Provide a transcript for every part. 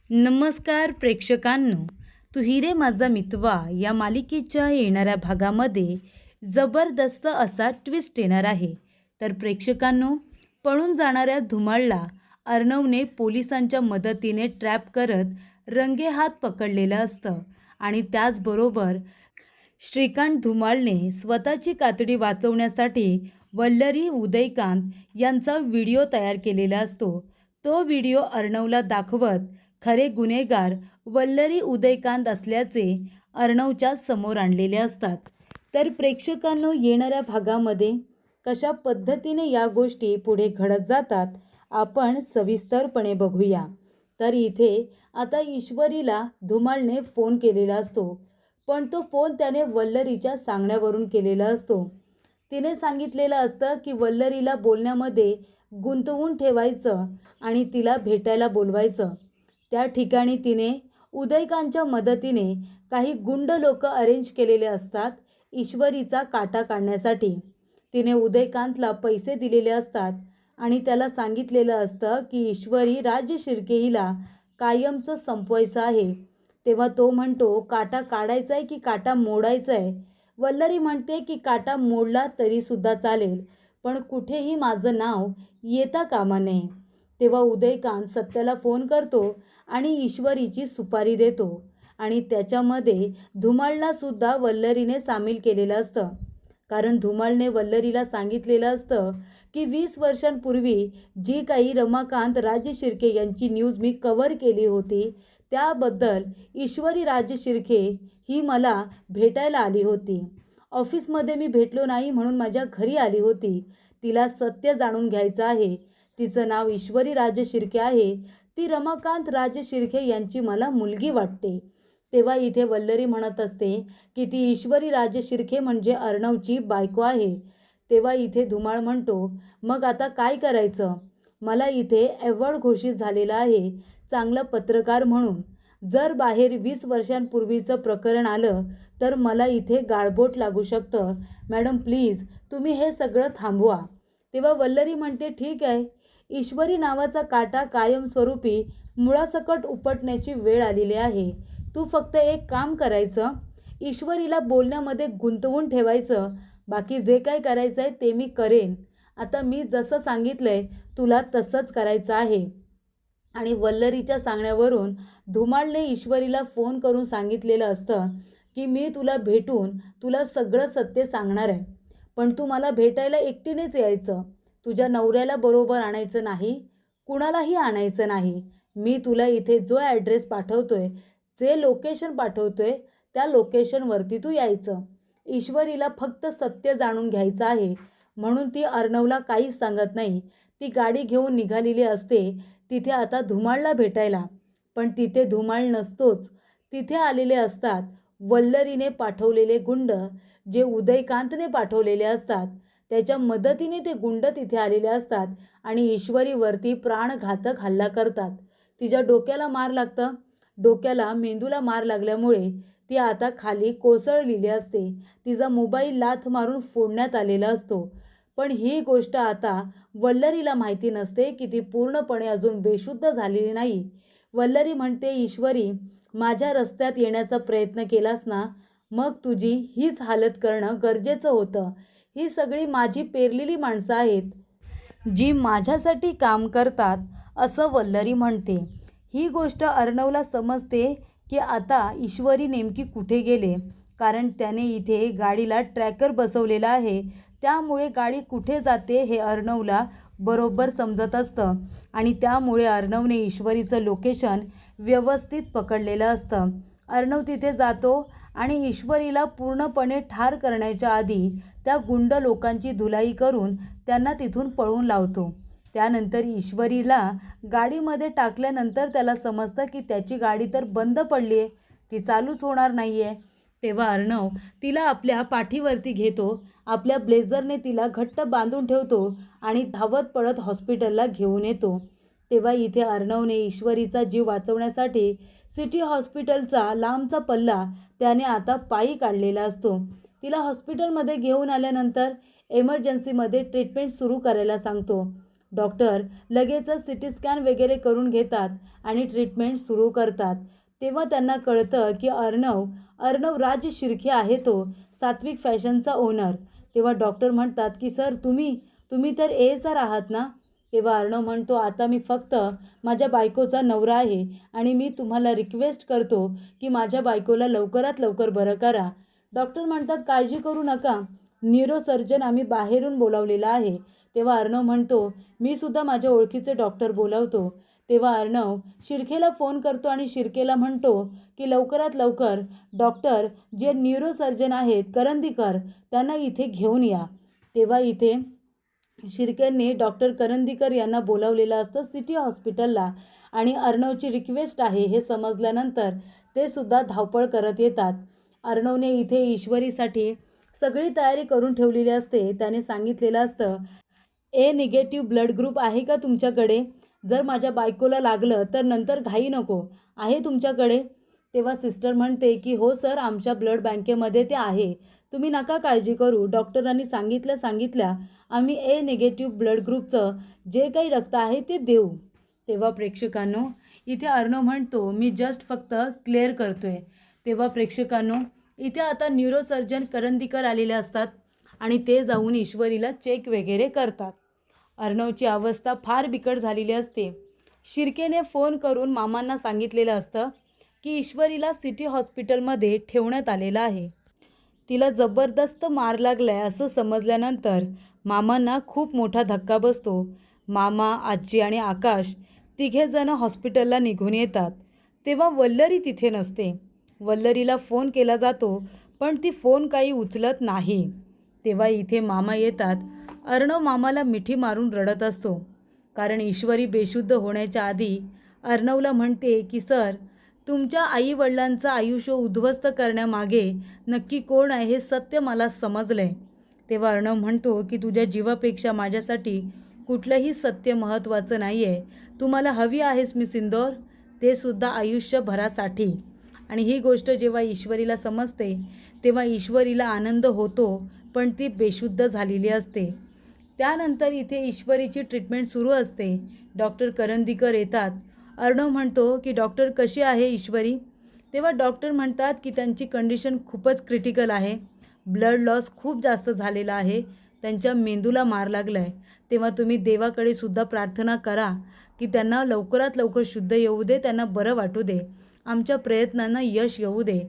नमस्कार प्रेक्षकांनो, तू हिरे माझा मितवा या मालिकेच्या येणाऱ्या भागामध्ये जबरदस्त असा ट्विस्ट येणार आहे. तर प्रेक्षकांनो, पळून जाणाऱ्या धुमाळला अर्णवने पोलिसांच्या मदतीने ट्रॅप करत रंगेहात पकडलेलं असतं आणि त्याचबरोबर श्रीकांत धुमाळने स्वतःची कातडी वाचवण्यासाठी वल्लरी उदयकांत यांचा व्हिडिओ तयार केलेला असतो. तो व्हिडिओ अर्णवला दाखवत खरे गुन्हेगार वल्लरी उदयकांत असल्याचे अर्णवच्या समोर आणलेले असतात. तर प्रेक्षकांनो, येणाऱ्या भागामध्ये कशा पद्धतीने या गोष्टी पुढे घडत जातात आपण सविस्तरपणे बघूया. तर इथे आता ईश्वरीला धुमाळने फोन केलेला असतो, पण तो फोन त्याने वल्लरीच्या सांगण्यावरून केलेला असतो. तिने सांगितलेलं असतं की वल्लरीला बोलण्यामध्ये गुंतवून ठेवायचं आणि तिला भेटायला बोलवायचं. त्या ठिकाणी तिने उदयकांतच्या मदतीने काही गुंड लोक अरेंज केलेले असतात ईश्वरीचा काटा काढण्यासाठी. तिने उदयकांतला पैसे दिलेले असतात आणि त्याला सांगितलेलं असतं की ईश्वरी राज्य शिर्के हिला कायमचं संपवायचं आहे. तेव्हा तो म्हणतो काटा काढायचा आहे की काटा मोडायचा आहे. वल्लरी म्हणते की काटा मोडला तरीसुद्धा चालेल, पण कुठेही माझं नाव येता कामा नये. तेव्हा उदयकांत सत्याला फोन करतो आणि ईश्वरीची सुपारी देतो आणि त्याच्यामध्ये धुमाळला सुद्धा वल्लरीने सामील केलेलं असतं. कारण धुमाळने वल्लरीला सांगितलेलं असतं की 20 वर्षांपूर्वी जी काही रमाकांत राजे शिर्के यांची न्यूज मी कव्हर केली होती त्याबद्दल ईश्वरी राजे शिर्के ही मला भेटायला आली होती. ऑफिसमध्ये मी भेटलो नाही म्हणून माझ्या घरी आली होती. तिला सत्य जाणून घ्यायचं आहे. तिचं नाव ईश्वरी राजे शिर्के आहे. ती रमाकांत राजे शिर्के यांची मला मुलगी वाटते. तेव्हा इथे वल्लरी म्हणत असते की ती ईश्वरी राजे शिर्के म्हणजे अर्णवची बायको आहे. तेव्हा इथे धुमाळ म्हणतो, मग आता काय करायचं? मला इथे अवॉर्ड घोषित झालेला आहे चांगला पत्रकार म्हणून. जर बाहेर 20 वर्षांपूर्वीचं प्रकरण आलं तर मला इथे गाळबोट लागू शकतं. मॅडम प्लीज तुम्ही हे सगळं थांबवा. तेव्हा वल्लरी म्हणते, ठीक आहे, ईश्वरी नावाचा काटा कायमस्वरूपी मुळासकट उपटण्याची वेळ आलेली आहे. तू फक्त एक काम करायचं, ईश्वरीला बोलण्यामध्ये गुंतवून ठेवायचं. बाकी जे काय करायचं आहे ते मी करेन. आता मी जसं सांगितलंय तुला तसंच करायचं आहे. आणि वल्लरीच्या सांगण्यावरून धुमाळने ईश्वरीला फोन करून सांगितलेलं असतं की मी तुला भेटून तुला सगळं सत्य सांगणार आहे, पण तू मला भेटायला एकटीनेच यायचं. तुझ्या नवऱ्याला बरोबर आणायचं नाही, कुणालाही आणायचं नाही. मी तुला इथे जो ॲड्रेस पाठवतोय, जे लोकेशन पाठवतोय त्या लोकेशनवरती तू यायचं. ईश्वरीला फक्त सत्य जाणून घ्यायचं आहे. म्हणून ती अर्णवला काहीच सांगत नाही. ती गाडी घेऊन निघालेली असते तिथे आता धुमाळला भेटायला, पण तिथे धुमाळ नसतोच. तिथे आलेले असतात वल्लरीने पाठवलेले गुंड, जे उदयकांतने पाठवलेले असतात. त्याच्या मदतीने ते गुंड तिथे आलेले असतात आणि ईश्वरीवरती प्राणघातक हल्ला करतात. तिच्या डोक्याला मार लागतं. डोक्याला मेंदूला मार लागल्यामुळे ती आता खाली कोसळलेली असते. तिचा मोबाईल लाथ मारून फोडण्यात आलेला असतो. पण ही गोष्ट आता वल्लरीला माहिती नसते की ती पूर्णपणे अजून बेशुद्ध झालेली नाही. वल्लरी म्हणते, ईश्वरी, माझ्या रस्त्यात येण्याचा प्रयत्न केलास ना, मग तुझी हीच हालत करणं गरजेचं होतं. ही सगळी माझी पेरलेली माणसं आहेत जी माझ्यासाठी काम करतात, असं वल्लरी म्हणते. ही गोष्ट अर्णवला समजते की आता ईश्वरी नेमकी कुठे गेले, कारण त्याने इथे गाडीला ट्रॅकर बसवलेला आहे. त्यामुळे गाडी कुठे जाते हे अर्णवला बरोबर समजत असतं आणि त्यामुळे अर्णवने ईश्वरीचं लोकेशन व्यवस्थित पकडलेलं असतं. अर्णव तिथे जातो आणि ईश्वरीला पूर्णपणे ठार करण्याच्या आधी त्या गुंड लोकांची धुलाई करून त्यांना तिथून पळवून लावतो. त्यानंतर ईश्वरीला गाडीमध्ये टाकल्यानंतर त्याला समजतं की त्याची गाडी तर बंद पडली आहे, ती चालूच होणार नाही आहे. तेव्हा अर्णव तिला आपल्या पाठीवरती घेतो, आपल्या ब्लेझरने तिला घट्ट बांधून ठेवतो आणि धावत पळत हॉस्पिटलला घेऊन येतो. तेव्हा इथे अर्णवने ईश्वरीचा जीव वाचवण्यासाठी सिटी हॉस्पिटलचा लांबचा पल्ला त्याने आता पायी काढलेला असतो. तिला हॉस्पिटलमध्ये घेऊन आल्यानंतर एमर्जन्सीमध्ये ट्रीटमेंट सुरू करायला सांगतो डॉक्टर लगेचच सिटी स्कॅन वगैरे करून घेतात आणि ट्रीटमेंट सुरू करतात. तेव्हा त्यांना कळतं की अर्णव राज शिर्के आहे, तो सात्विक फॅशनचा ओनर. तेव्हा डॉक्टर म्हणतात की सर, तुम्ही तर ASR आहात ना? तेव्हा अर्णव म्हणतो, आता मी फक्त माझ्या बायकोचा नवरा आहे आणि मी तुम्हाला रिक्वेस्ट करतो की माझ्या बायकोला लवकरात लवकर बरं करा. डॉक्टर म्हणतात, काळजी करू नका, न्यूरोसर्जन आम्ही बाहेरून बोलावलेला आहे. तेव्हा अर्णव म्हणतो, मी सुद्धा माझ्या ओळखीचे डॉक्टर बोलावतो. तेव्हा अर्णव शिर्केला फोन करतो आणि शिर्केला म्हणतो की लवकरात लवकर डॉक्टर जे न्यूरोसर्जन आहेत करंदीकर त्यांना इथे घेऊन या. तेव्हा इथे शिर्केंनी डॉक्टर करंदीकर यांना बोलावलेलं असतं सिटी हॉस्पिटलला आणि अर्णवची रिक्वेस्ट आहे हे समजल्यानंतर ते सुद्धा धावपळ करत येतात. अर्णवने इथे ईश्वरीसाठी सगळी तयारी करून ठेवलेली असते. त्याने सांगितलेलं असतं, A निगेटिव्ह ब्लड ग्रुप आहे का तुमच्याकडे? जर माझ्या बायकोला लागलं तर नंतर घाई नको, आहे तुमच्याकडे? तेव्हा सिस्टर म्हणते की हो सर, आमच्या ब्लड बँकेमध्ये ते आहे, तुम्ही नका काळजी करू. डॉक्टरांनी सांगितल्या आम्ही A निगेटिव्ह ब्लड ग्रुपचं जे काही रक्त आहे ते देऊ. तेव्हा प्रेक्षकांनो, इथे अर्णव म्हणतो, मी जस्ट फक्त क्लिअर करतोय. तेव्हा प्रेक्षकांनो, इथे आता न्यूरोसर्जन करंदीकर आलेले असतात आणि ते जाऊन ईश्वरीला चेक वगैरे करतात. अर्णवची अवस्था फार बिकट झालेली असते. शिर्केने फोन करून मामांना सांगितलेलं असतं की ईश्वरीला सिटी हॉस्पिटलमध्ये ठेवण्यात आलेलं आहे. तिला जबरदस्त मार लागलाय असं समजल्यानंतर मामांना खूप मोठा धक्का बसतो. मामा, आजी आणि आकाश तिघेजणं हॉस्पिटलला निघून येतात. तेव्हा वल्लरी तिथे नसते. वल्लरीला फोन केला जातो पण ती फोन काही उचलत नाही. तेव्हा इथे मामा येतात. अर्णव मामाला मिठी मारून रडत असतो, कारण ईश्वरी बेशुद्ध होण्याच्या आधी अर्णवला म्हणते की सर, तुमच्या आईवडिलांचं आयुष्य उद्ध्वस्त करण्यामागे नक्की कोण आहे हे सत्य मला समजलं आहे. तेव्हा अर्णव म्हणतो की तुझ्या जीवापेक्षा माझ्यासाठी कुठलंही सत्य महत्त्वाचं नाही आहे. तुम्हाला हवी आहेस मी सिंदोर, ते सुद्धा आयुष्यभरासाठी. आणि ही गोष्ट जेव्हा ईश्वरीला समजते तेव्हा ईश्वरीला आनंद होतो, पण ती बेशुद्ध झालेली असते. त्यानंतर इथे ईश्वरीची ट्रीटमेंट सुरू असते. डॉक्टर करंदीकर येतात. अर्णव म्हणतो की डॉक्टर कशी आहे ईश्वरी? तेव्हा डॉक्टर म्हणतात की त्यांची कंडिशन खूपच क्रिटिकल आहे. ब्लड लॉस खूप जास्त झालेला आहे. त्यांच्या मेंदूला मार लागला आहे. तेव्हा तुम्ही देवाकडे सुद्धा प्रार्थना करा की त्यांना लवकरात लवकर शुद्ध येऊ दे, त्यांना बरं वाटू दे, आमच्या प्रयत्नांना यश येऊ दे.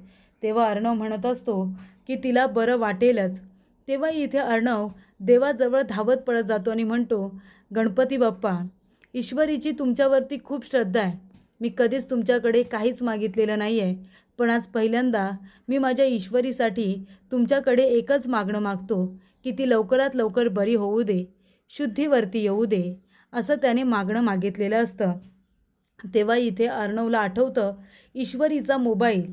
तेव्हा अर्णव म्हणत असतो की तिला बरं वाटेलच. तेव्हा इथे अर्णव देवाजवळ धावत पळत जातो आणि म्हणतो, गणपती बाप्पा, ईश्वरीची तुमच्यावरती खूप श्रद्धा आहे. मी कधीच तुमच्याकडे काहीच मागितलेलं नाही आहे, पण आज पहिल्यांदा मी माझ्या ईश्वरीसाठी तुमच्याकडे एकच मागणं मागतो की ती लवकरात लवकर बरी होऊ दे, शुद्धीवरती येऊ दे, असं त्याने मागणं मागितलेलं असतं. तेव्हा इथे अर्णवला आठवतं ईश्वरीचा मोबाईल.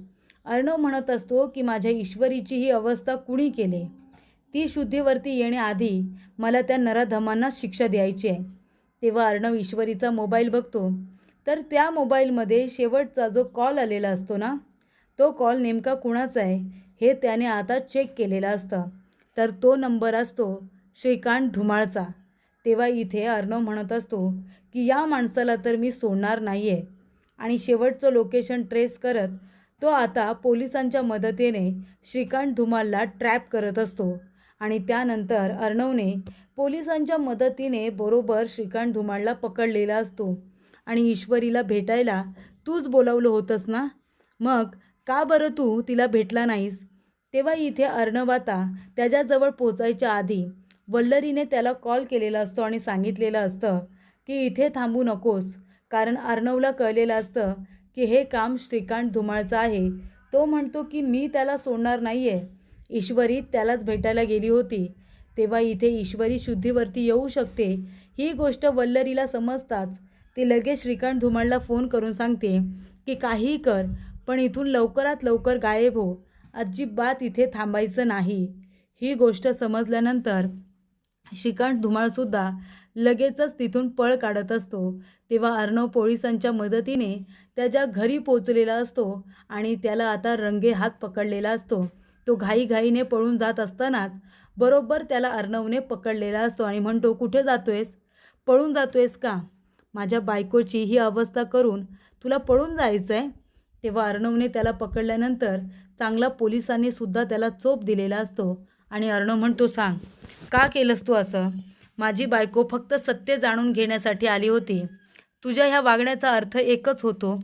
अर्णव म्हणत असतो की माझ्या ईश्वरीची ही अवस्था कुणी केली? ती शुद्धीवरती येण्याआधी मला त्या नराधमांना शिक्षा द्यायची आहे. तेव्हा अर्णव ईश्वरीचा मोबाईल बघतो, तर त्या मोबाईलमध्ये शेवटचा जो कॉल आलेला असतो ना, तो कॉल नेमका कुणाचा आहे हे त्याने आता चेक केलेला असतं. तर तो नंबर असतो श्रीकांत धुमाळचा. तेव्हा इथे अर्णव म्हणत असतो की या माणसाला तर मी सोडणार नाही आहे. आणि शेवटचं लोकेशन ट्रेस करत तो आता पोलिसांच्या मदतीने श्रीकांत धुमाळला ट्रॅप करत असतो. आणि त्यानंतर अर्णवने पोलिसांच्या मदतीने बरोबर श्रीकांत धुमाळला पकडलेला असतो. आणि ईश्वरीला भेटायला तूच बोलावलं होतंस ना, मग का बरं तू तिला भेटला नाहीस? तेव्हा इथे अर्णव आता त्याच्याजवळ पोचायच्या आधी वल्लरीने त्याला कॉल केलेला असतो आणि सांगितलेलं असतं की इथे थांबू नकोस, कारण अर्णवला कळलेलं असतं की हे काम श्रीकांत धुमाळचं आहे. तो म्हणतो की मी त्याला सोडणार नाही आहे, ईश्वरी त्यालाच भेटायला गेली होती. तेव्हा इथे ईश्वरी शुद्धीवरती येऊ शकते ही गोष्ट वल्लरीला समजताच ती लगेच श्रीकांत धुमाळला फोन करून सांगते की काहीही कर, पण इथून लवकरात लवकर गायब हो, अजिबात इथे थांबायचं नाही. ही गोष्ट समजल्यानंतर श्रीकांत धुमाळसुद्धा लगेचच तिथून पळ काढत असतो. तेव्हा अर्णव पोलिसांच्या मदतीने त्याच्या घरी पोचलेला असतो आणि त्याला आता रंगेहात पकडलेला असतो. तो घाईघाईने पळून जात असतानाच बरोबर त्याला अर्णवने पकडलेला असतो आणि म्हणतो, कुठे जातोयस? पळून जातोयस का? माझ्या बायकोची ही अवस्था करून तुला पळून जायचं आहे? तेव्हा अर्णवने त्याला पकडल्यानंतर चांगला पोलिसांनी सुद्धा त्याला चोप दिलेला असतो आणि अर्णव म्हणतो, सांग का केलंस तू असं? माझी बायको फक्त सत्य जाणून घेण्यासाठी आली होती. तुझ्या ह्या वागण्याचा अर्थ एकच होतो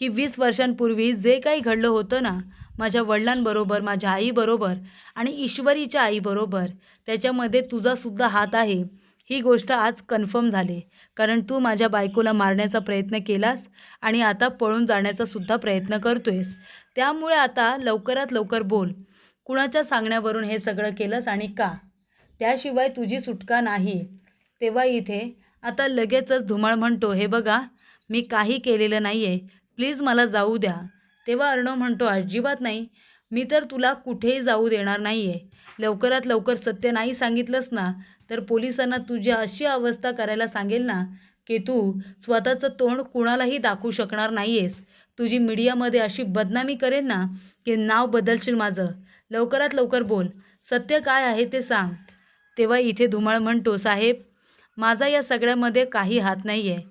की 20 वर्षांपूर्वी जे काही घडलं होतं ना, माझ्या वडिलांबरोबर, माझ्या आईबरोबर आणि ईश्वरीच्या आईबरोबर, त्याच्यामध्ये तुझासुद्धा हात आहे. ही गोष्ट आज कन्फर्म झाली, कारण तू माझ्या बायकोला मारण्याचा प्रयत्न केलास आणि आता पळून जाण्याचा सुद्धा प्रयत्न करतोयस. त्यामुळे आता लवकरात लवकर बोल, कुणाच्या सांगण्यावरून हे सगळं केलंस आणि का? त्याशिवाय तुझी सुटका नाही. तेव्हा इथे आता लगेचच धुमाळ म्हणतो, हे बघा, मी काही केलेलं नाही आहे, प्लीज मला जाऊ द्या. तेव्हा अर्णव म्हणतो, अजिबात नाही, मी तर तुला कुठेही जाऊ देणार नाही आहे. लवकरात लवकर सत्य नाही सांगितलंस ना, तर पोलिसांना तुझी अशी अवस्था करायला सांगेल ना की तू स्वतःचं तोंड कुणालाही दाखवू शकणार नाही आहेस. तुझी मीडियामध्ये अशी बदनामी करेन ना की नाव बदलशील माझं. लवकरात लवकर बोल, सत्य काय आहे ते सांग. तेव्हा इथे धुमाळ म्हणतो, साहेब, माझा या सगळ्यामध्ये काही हात नाही आहे.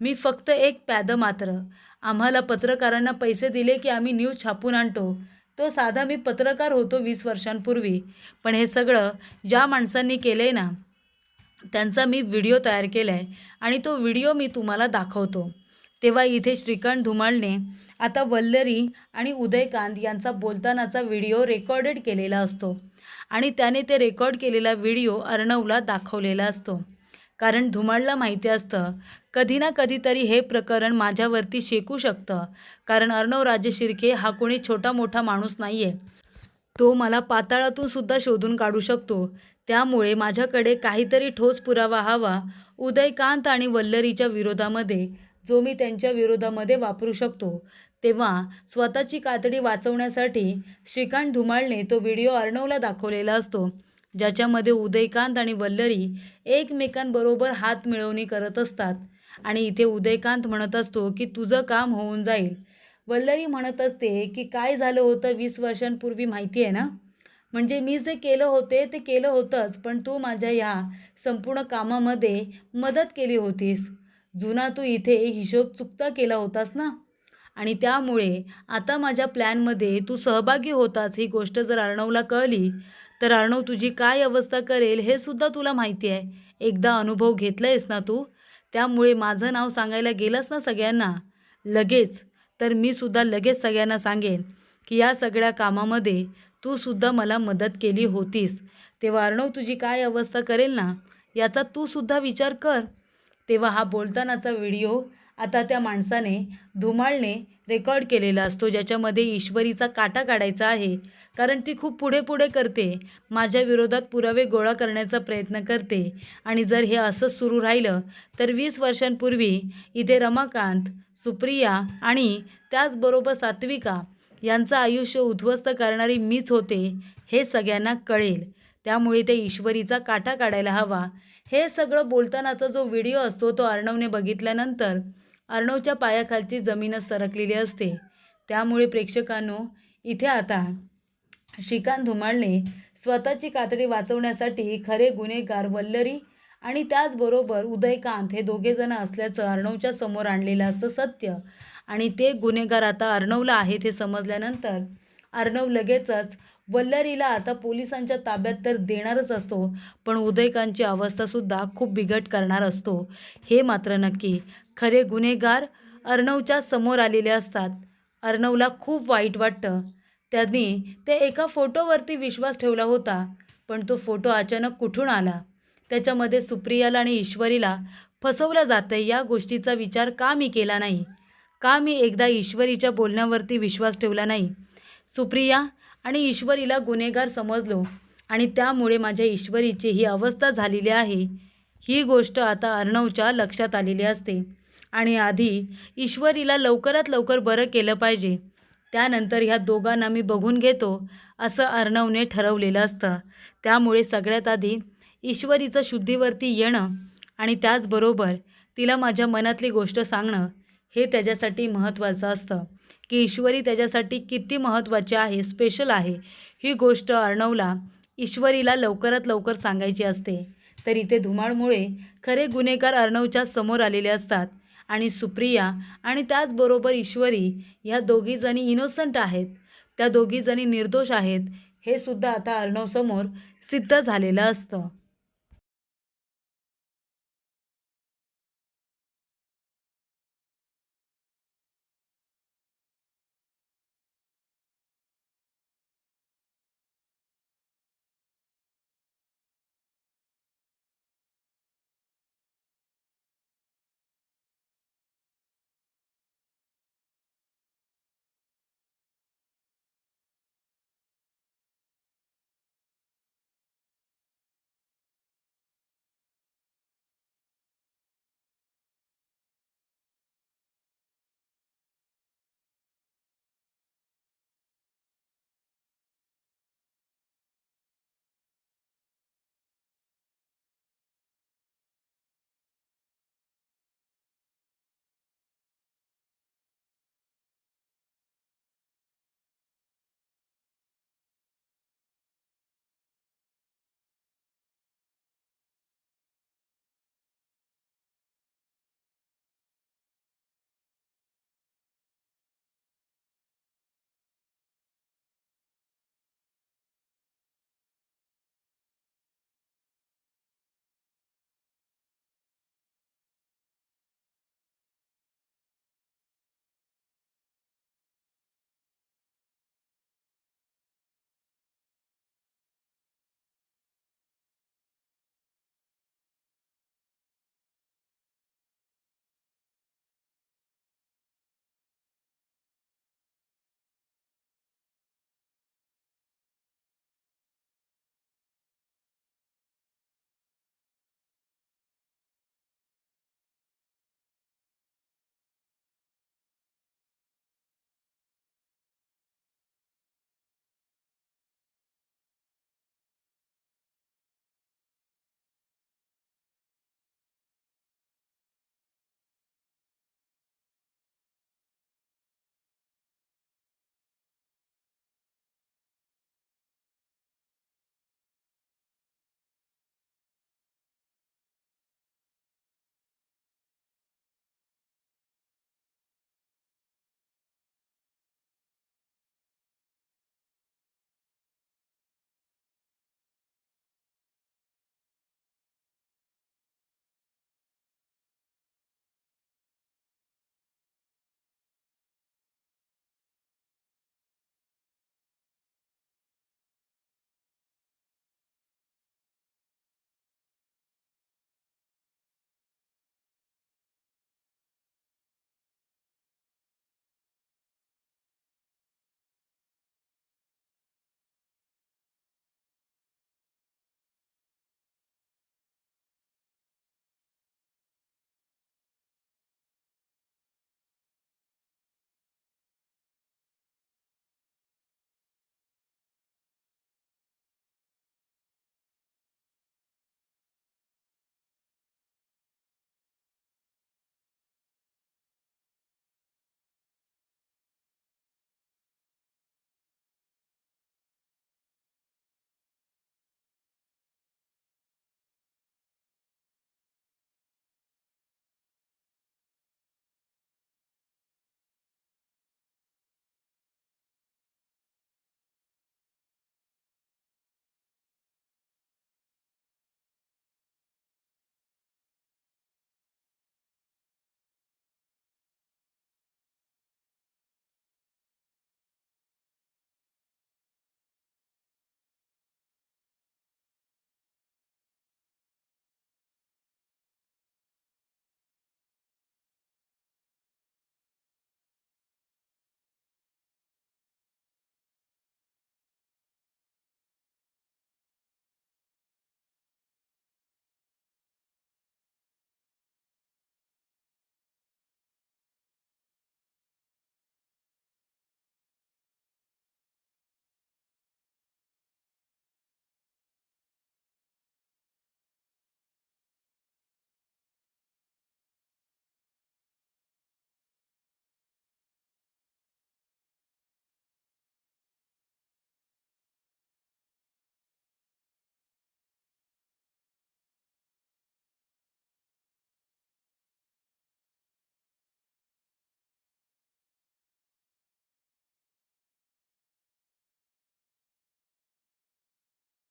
मी फक्त एक पॅद मात्र. आम्हाला पत्रकारांना पैसे दिले की आम्ही न्यूज छापून आणतो. तो साधा मी पत्रकार होतो 20 वर्षांपूर्वी. पण हे सगळं ज्या माणसांनी केलं आहे ना, त्यांचा मी व्हिडिओ तयार केला आहे आणि तो व्हिडिओ मी तुम्हाला दाखवतो. तेव्हा इथे श्रीकांत धुमाळने आता वल्लरी आणि उदयकांत यांचा बोलतानाचा व्हिडिओ रेकॉर्डेड केलेला असतो आणि त्याने ते रेकॉर्ड केलेला व्हिडिओ अर्णवला दाखवलेला असतो. कारण धुमाळला माहिती असतं, कधी ना कधीतरी हे प्रकरण माझ्यावरती शेकू शकतं. कारण अर्णव राजे शिर्के हा कोणी छोटा मोठा माणूस नाही आहे. तो मला पाताळातून सुद्धा शोधून काढू शकतो. त्यामुळे माझ्याकडे काहीतरी ठोस पुरावा हवा उदयकांत आणि वल्लरीच्या विरोधामध्ये, जो मी त्यांच्या विरोधामध्ये वापरू शकतो. तेव्हा स्वतःची कातडी वाचवण्यासाठी श्रीकांत धुमाळने तो व्हिडिओ अर्णवला दाखवलेला असतो, ज्याच्यामध्ये उदयकांत आणि वल्लरी एकमेकांबरोबर हात मिळवणी करत असतात आणि इथे उदयकांत म्हणत असतो की तुझं काम होऊन जाईल. वल्लरी म्हणत असते की काय झालं होतं 20 वर्षांपूर्वी माहिती आहे ना? म्हणजे मी जे केलं होते ते केलं होतंच, पण तू माझ्या या संपूर्ण कामामध्ये मदत केली होतीस. जुना तू इथे हिशोब चुकता केला होतास ना, आणि त्यामुळे आता माझ्या प्लॅनमध्ये तू सहभागी होतास. ही गोष्ट जर अर्णवला कळली तर अर्णव तुझी काय अवस्था करेल हे सुद्धा तुला माहिती आहे. एकदा अनुभव घेतलायस ना तू. त्यामुळे माझं नाव सांगायला गेलास ना सगळ्यांना लगेच, तर मी सुद्धा लगेच सगळ्यांना सांगेन की या सगळ्या कामामध्ये तू सुद्धा मला मदत केली होतीस. तेव्हा अर्णव तुझी काय अवस्था करेल ना, याचा तू सुद्धा विचार कर. तेव्हा हा बोलतानाचा व्हिडिओ आता त्या माणसाने, धुमाळने रेकॉर्ड केलेला असतो, ज्याच्यामध्ये ईश्वरीचा काटा काढायचा आहे. कारण ती खूप पुढे पुढे करते, माझ्या विरोधात पुरावे गोळा करण्याचा प्रयत्न करते. आणि जर हे असंच सुरू राहिलं तर 20 वर्षांपूर्वी इथे रमाकांत, सुप्रिया आणि त्याचबरोबर सात्विका यांचं आयुष्य उद्ध्वस्त करणारी मीच होते, हे सगळ्यांना कळेल. त्यामुळे त्या ईश्वरीचा काटा काढायला हवा. हे सगळं बोलतानाचा जो व्हिडिओ असतो तो अर्णवने बघितल्यानंतर अर्णवच्या पायाखालची जमीनच सरकलेली असते. त्यामुळे प्रेक्षकांनो, इथे आता श्रीकांत धुमाळने स्वतःची कातडी वाचवण्यासाठी खरे गुन्हेगार वल्लरी आणि त्याचबरोबर उदयकांत हे दोघेजण असल्याचं अर्णवच्या समोर आणलेलं असतं सत्य. आणि ते गुन्हेगार आता अर्णवला आहेत हे समजल्यानंतर अर्णव लगेचच वल्लरीला आता पोलिसांच्या ताब्यात तर देणारच असतो, पण उदयकांतची अवस्थासुद्धा खूप बिकट करणार असतो. हे मात्र नक्की, खरे गुन्हेगार अर्णवच्या समोर आलेले असतात. अर्णवला खूप वाईट वाटतं. त्यांनी ते एका फोटोवरती विश्वास ठेवला होता, पण तो फोटो अचानक कुठून आला? त्याच्यामध्ये सुप्रियाला आणि ईश्वरीला फसवलं जातं. या गोष्टीचा विचार का मी केला नाही? का मी एकदा ईश्वरीच्या बोलण्यावरती विश्वास ठेवला नाही? सुप्रिया आणि ईश्वरीला गुन्हेगार समजलो आणि त्यामुळे माझ्या ईश्वरीची ही अवस्था झालेली आहे. ही गोष्ट आता अर्णवच्या लक्षात आलेली असते आणि आधी ईश्वरीला लवकरात लवकर बरं केलं पाहिजे, त्यानंतर ह्या दोघांना मी बघून घेतो, असं अर्णवने ठरवलेलं असतं. त्यामुळे सगळ्यात आधी ईश्वरीचं शुद्धीवरती येणं आणि त्याचबरोबर तिला माझ्या मनातली गोष्ट सांगणं हे त्याच्यासाठी महत्त्वाचं असतं, की ईश्वरी त्याच्यासाठी किती महत्त्वाची आहे, स्पेशल आहे. ही गोष्ट अर्णवला ईश्वरीला लवकरात लवकर सांगायची असते. तर इथे धुमाळमुळे खरे गुन्हेगार अर्णवच्या समोर आलेले असतात आणि सुप्रिया आणि त्याचबरोबर ईश्वरी ह्या दोघीजणी इनोसंट आहेत, त्या दोघीजणी निर्दोष आहेत हे सुद्धा आता अर्णवसमोर सिद्ध झालेलं असतं.